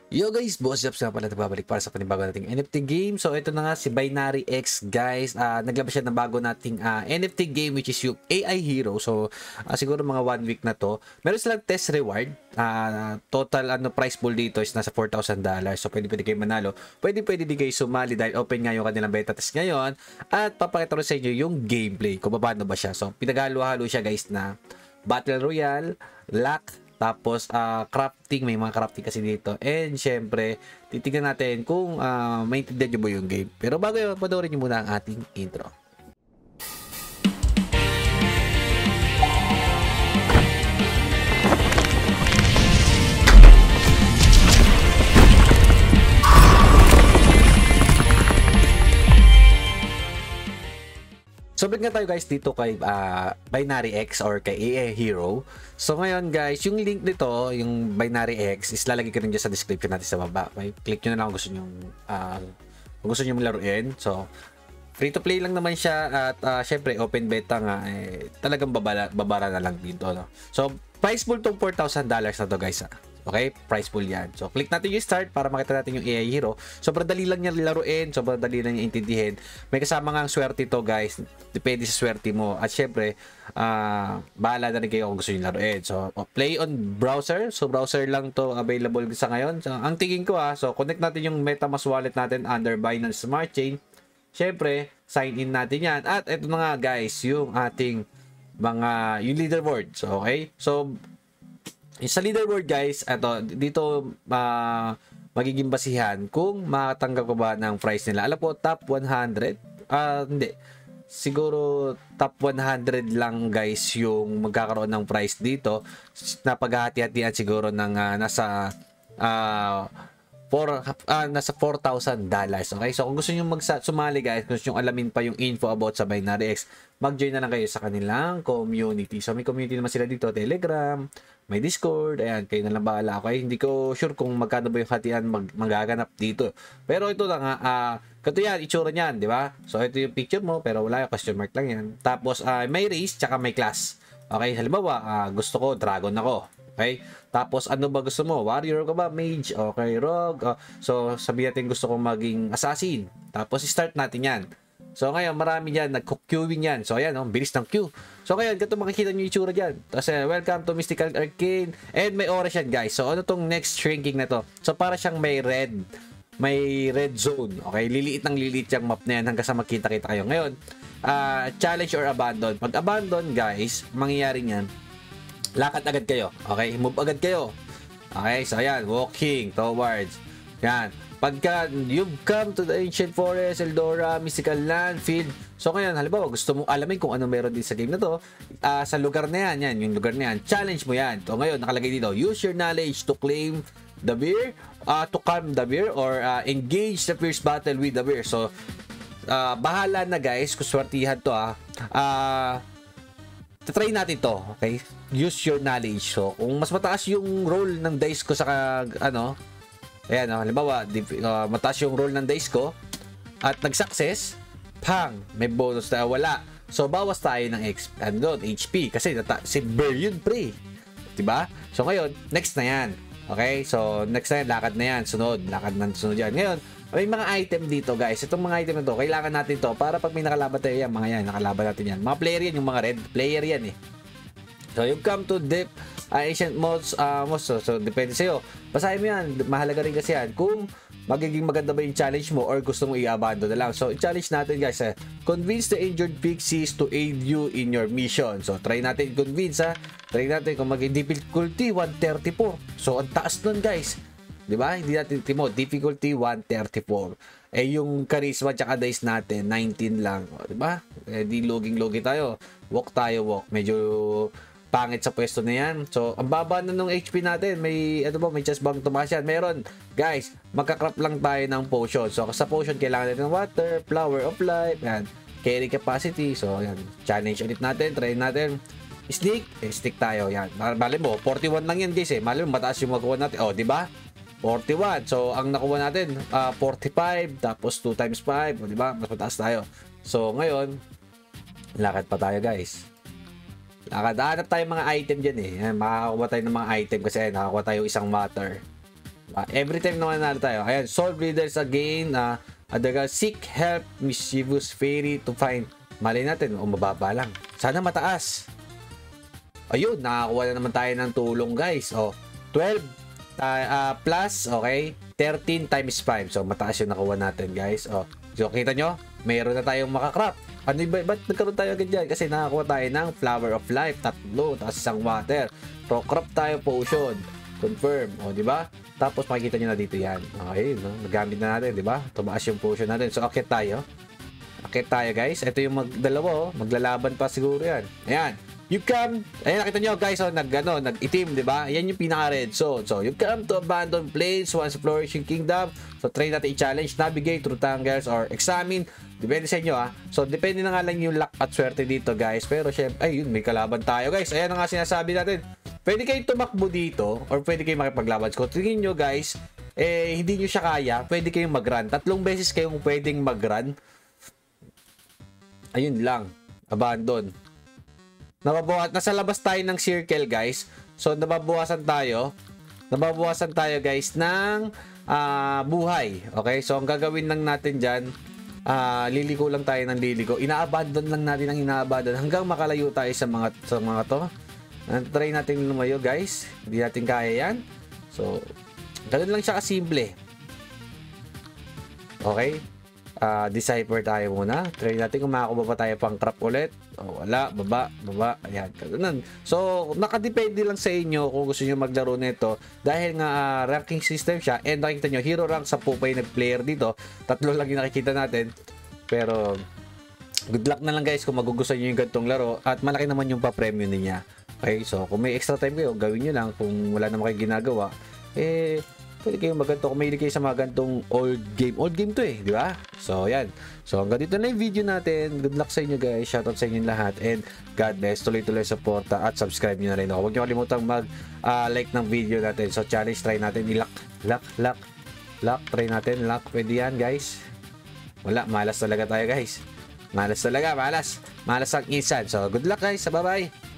Yo guys, Boss Jobs nga pala nagbabalik para sa panibago nating NFT game. So ito na nga si Binary X guys. Naglabas siya ng bago nating NFT game which is yung AI Hero. So siguro mga 1 week na to. Meron silang test reward. Total price pool dito is nasa $4,000. So pwede kayo manalo. Pwede din kayo sumali dahil open nga yung kanilang beta test ngayon. At papakita ko sa inyo yung gameplay kung paano ba siya. So pinaghalo-halo siya guys na Battle Royale, Luck, tapos crafting, may mga crafting kasi dito. And syempre, titignan natin kung maintindihan nyo ba yung game. Pero bago yun, panoorin nyo muna ang ating intro. So, balik nga tayo guys dito kay Binary X or kay AI Hero. So, ngayon guys, yung link nito, yung Binary X, is lalagay ko rin dyan sa description natin sa baba. Okay? Click nyo na lang kung gusto nyo laruin. So, free to play lang naman siya at syempre, open beta nga, talagang babara na lang dito. No? So, price pool tong $4,000 na to guys. Okay, price pool yan. So, click natin yung start para makita natin yung AI Hero. Sobrang dali lang niya laruin, sobrang dali lang niya intindihin. May kasama nga ang swerte to guys. Depende sa swerte mo. At syempre, bahala na rin kayo kung gusto nyo laruin. So, play on browser. So, browser lang to available sa ngayon. So, ang tingin ko so connect natin yung MetaMask wallet natin under Binance Smart Chain. Syempre, sign in natin yan. At ito na nga guys, yung ating yung leaderboard. So, okay? So, sa leaderboard guys, dito magiging basihan kung makatanggap ko ba ng price nila. Alam ko top 100. Hindi. Siguro top 100 lang guys yung magkakaroon ng price dito. Na paghahati-hatian siguro ng nasa $4,000. Okay? So, kung gusto nyo sumali guys, kung gusto nyo alamin pa yung info about sa Binary X, mag-join na lang kayo sa kanilang community. So, may community naman sila dito, Telegram, may Discord, ayan, kayo na lang bahala. Okay? Hindi ko sure kung magkano ba yung hatian magaganap dito. Pero ito lang kato yan, itsura niyan, di ba? So, ito yung picture mo, pero wala yung question mark lang yan. Tapos, may race, tsaka may class. Okay? Halimbawa, gusto ko, dragon ako. Okay? Tapos, ano ba gusto mo? Warrior ka ba? Mage? Okay, rogue? So, sabihin natin gusto kong maging assassin. Tapos, start natin yan. So, ngayon, marami dyan. Nag-queuing yan. So, ayan, bilis ng queue. So, ngayon, ganito makikita nyo yung itsura dyan. Tapos, welcome to Mystical Arcane. And may oras yan, guys. So, ano tong next shrinking na to? So, para siyang may red zone. Okay? Liliit yung map na yan hanggang sa magkita-kita kayo. Ngayon, challenge or abandon. Pag abandon, guys, mangyayari yan, lakad agad kayo. Okay? Move agad kayo. Okay? So, ayan. Walking towards. Yan. Pagka you've come to the Ancient Forest, Eldora, Mystical Land, Field. So, ngayon, halimbawa, gusto mong alamin kung ano meron din sa game na to. Sa lugar na yan. Yung lugar na yan. Challenge mo yan. So, ngayon, nakalagay dito. Use your knowledge to claim the bear, to calm the bear, or engage the fierce battle with the bear. So, bahala na guys. Kung swertihan to try natin to, okay? Use your knowledge. So, kung mas mataas yung roll ng dice ko sa ayan, halimbawa, mataas yung roll ng dice ko at nag-success, may bonus na wala. So, bawas tayo ng HP kasi si Bear yun, pre. Diba? So, ngayon, next na yan. Okay? So, next na yan, lakad na yan. Lakad na sunod yan. Ngayon, may mga item dito, guys. Itong mga item na to, kailangan natin to para pag may nakalaban tayo yan, nakalaban natin yan. Mga player yan, yung mga red player yan eh. So, you come to depth ancient mods, so depende sa'yo. Basahin mo yan, mahalaga rin kasi yan kung magiging maganda ba yung challenge mo or gusto mo i-abandon na lang. So, challenge natin guys, convince the injured pixies to aid you in your mission. So, try natin convince try natin kung maging difficulty 134. So, ang taas nun guys, di ba? Hindi natin difficulty 134. Yung charisma tsaka dice natin 19 lang, di ba? Di loging-logi tayo, walk, medyo pangit sa pwesto na yan. So, ang baba na nung HP natin. May chest bang tumaas yan? Meron. Guys, magkakrap lang tayo ng potion. So, sa potion, kailangan natin ng water, flower of life, yan. Carry capacity. So, yan. Challenge ulit natin. Try natin. Stick. Stick tayo. Yan. Mali mo, 41 lang yan, guys eh. Mali mo, mataas yung makuha natin. Oh, di ba? 41. So, ang nakuha natin, 45. Tapos, 2 times 5. Di ba? Mas mataas tayo. So, ngayon, lakad pa tayo, guys. Nakahanap tayo mga item dyan eh. Makakakuha tayo ng mga item kasi nakakuha tayo isang matter. Every time naman nanalo tayo. Ayan, solve riddles again. Adaga, seek help mischievous fairy to find. Malay natin, o mababa lang. Sana mataas. Ayun, nakakuha na naman tayo ng tulong, guys. 12 plus, okay, 13 times 5. So, mataas yung nakuha natin, guys. So, kita nyo, mayroon na tayong makakrap. Ano ba? Ba't nagkaroon tayo agad dyan? Kasi nakakuha tayo ng Flower of Life, 3, tapos isang water. Pro crop tayo, potion. Confirm. Di ba? Tapos makikita nyo na dito yan. Okay, no? Nagamit na natin, di ba? Tumaas yung potion natin. So, akit tayo. Akit tayo, guys. Ito yung dalawa, maglalaban pa siguro yan. Ayan. You come, ayan, nakita nyo, guys, nag-itim, di ba? Yan yung pinaka-red zone. So, you come to abandoned plains, once flourishing kingdom. So, try natin i-challenge, navigate through tangles, or examine. Depende sa inyo, So, depende na nga lang yung luck at swerte dito, guys. Pero, syempre, ayun, may kalaban tayo, guys. Ayan na nga sinasabi natin. Pwede kayong tumakbo dito, or pwede kayong makipaglaban. So, tingin nyo, guys, hindi nyo siya kaya, pwede kayong mag-run. 3 beses kayong pwedeng mag-run. Ayun lang. Abandon. Nasa labas tayo ng circle, guys. So, nababawasan tayo, guys, ng buhay. Okay? So, ang gagawin lang natin dyan, liliko lang tayo ng liliko. Ina-abandon lang natin ang ina-abandon hanggang makalayo tayo sa mga to. Try natin lumayo, guys. Hindi natin kaya yan. So, ganun lang siya kasimple. Okay? Decipher tayo muna. Try natin kung makakuha pa tayo pang crop ulit. Wala. Baba. Ayan. Ganun. So, nakadepende lang sa inyo kung gusto nyo maglaro nito. Dahil nga ranking system siya. And nakikita nyo, hero rank 10 pa yung nag-player dito. 3 lang yung nakikita natin. Pero, good luck na lang, guys, kung magugustuhan nyo yung gantong laro. At malaki naman yung pa-premium niya. Okay? So, kung may extra time kayo, gawin nyo lang. Kung wala naman kayo ginagawa, pwede kayong maganto. Kung may kayo sa mga gantong old game to di ba? So, yan. So, hanggang dito na yung video natin. Good luck sa inyo, guys. Shoutout sa inyo lahat. And God bless. Tuloy-tuloy suporta at subscribe nyo na rin ako. Huwag nyo kalimutang mag-like ng video natin. So, challenge, try natin. Lock. Try natin. Lock. Pwede yan, guys. Wala. Malas talaga tayo, guys. Malas talaga. Malas ang insan. So, good luck, guys. Bye-bye.